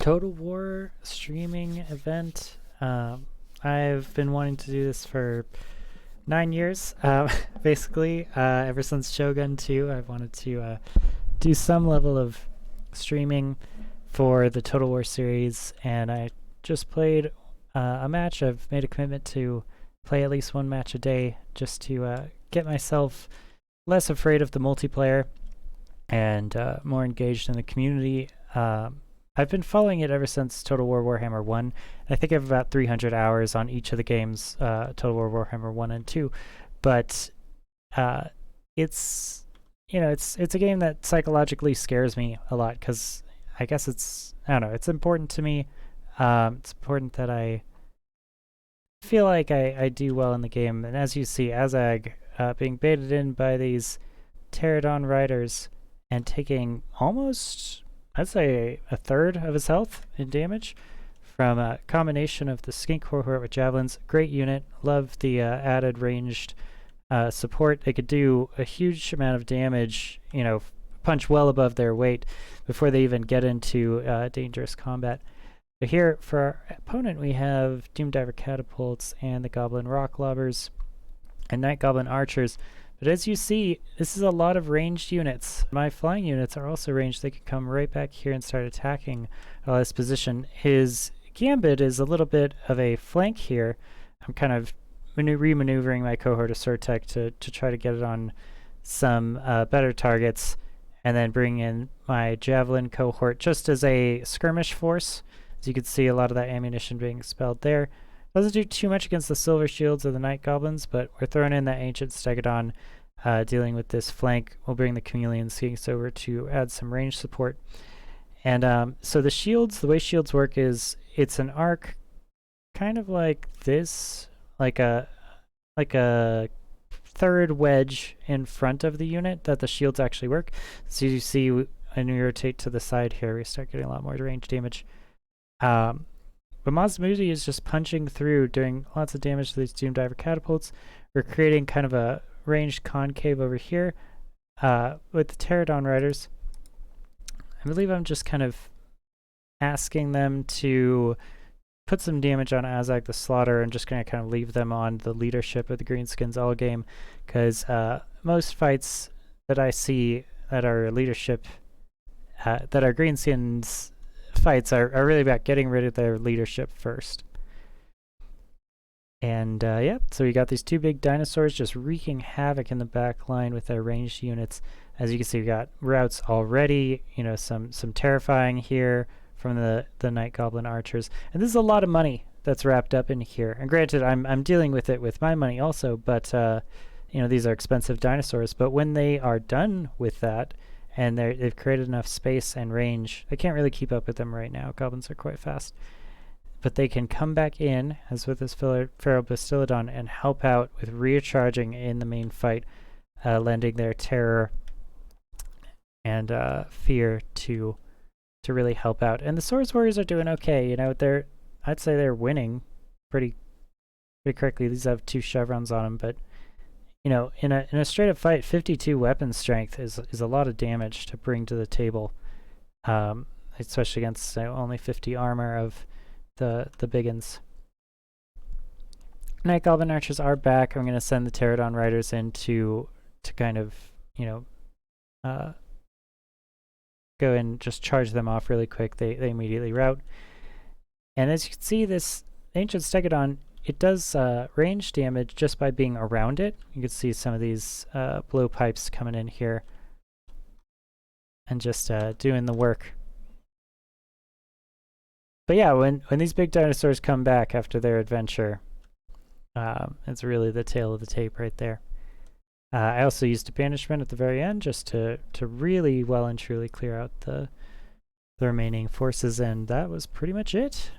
Total War streaming event. I've been wanting to do this for 9 years, basically. Ever since Shogun 2, I've wanted to do some level of streaming for the Total War series, and I just played a match. I've made a commitment to play at least one match a day just to get myself less afraid of the multiplayer and more engaged in the community. I've been following it ever since Total War Warhammer 1. I think I have about 300 hours on each of the games, Total War Warhammer 1 and 2. But it's it's a game that psychologically scares me a lot because I guess I don't know, it's important to me. It's important that I feel like I do well in the game. And as you see, Azag being baited in by these Pterodon riders and taking almost, I'd say, a third of his health in damage from a combination of the Skink Cohort with Javelins. Great unit. Love the added ranged support. They could do a huge amount of damage, punch well above their weight before they even get into dangerous combat. But here, for our opponent, we have Doomdiver Catapults and the Goblin Rock Lobbers and Night Goblin Archers. But as you see, this is a lot of ranged units. My flying units are also ranged. They can come right back here and start attacking this position. His Gambit is a little bit of a flank here. I'm kind of re-maneuvering my cohort of Surtech to try to get it on some better targets, and then bring in my Javelin cohort just as a skirmish force. As you can see, a lot of that ammunition being expelled there. Doesn't do too much against the Silver Shields or the Night Goblins, but we're throwing in that Ancient Stegodon, dealing with this flank. We'll bring the Chameleon Skinks over to add some range support. And so the shields, the way shields work is it's an arc kind of like this, like a third wedge in front of the unit that the shields actually work. So you see, when we rotate to the side here, we start getting a lot more range damage. But Mazmudi is just punching through, doing lots of damage to these Doomdiver Catapults. We're creating kind of a ranged concave over here with the Pterodon Riders. I believe I'm just kind of asking them to put some damage on Azag the Slaughter and just going to kind of leave them on the leadership of the Greenskins all game, because most fights that I see that are leadership, that are Greenskins fights are really about getting rid of their leadership first. And yeah, so we got these two big dinosaurs just wreaking havoc in the back line with their ranged units. As you can see, we got routes already, some terrifying here from the Night Goblin Archers. And this is a lot of money that's wrapped up in here. And granted, I'm dealing with it with my money also, but these are expensive dinosaurs. But when they are done with that, and they've created enough space and range, they can't really keep up with them right now. Goblins are quite fast. But they can come back in, as with this Pharaoh Bastillodon, and help out with recharging in the main fight, lending their terror and fear to really help out. And the Swords Warriors are doing okay. I'd say they're winning pretty correctly. These have 2 chevrons on them, but in a straight up fight, 52 weapon strength is a lot of damage to bring to the table, especially against only 50 armor of the biggins. Night Goblin Archers are back. I'm going to send the Pterodon Riders in to kind of go and just charge them off really quick. They immediately rout. And as you can see, this Ancient Stegodon, it does range damage just by being around it. You can see some of these blowpipes coming in here and just doing the work. But yeah, when these big dinosaurs come back after their adventure, it's really the tail of the tape right there. I also used a banishment at the very end just to really well and truly clear out the remaining forces, and that was pretty much it.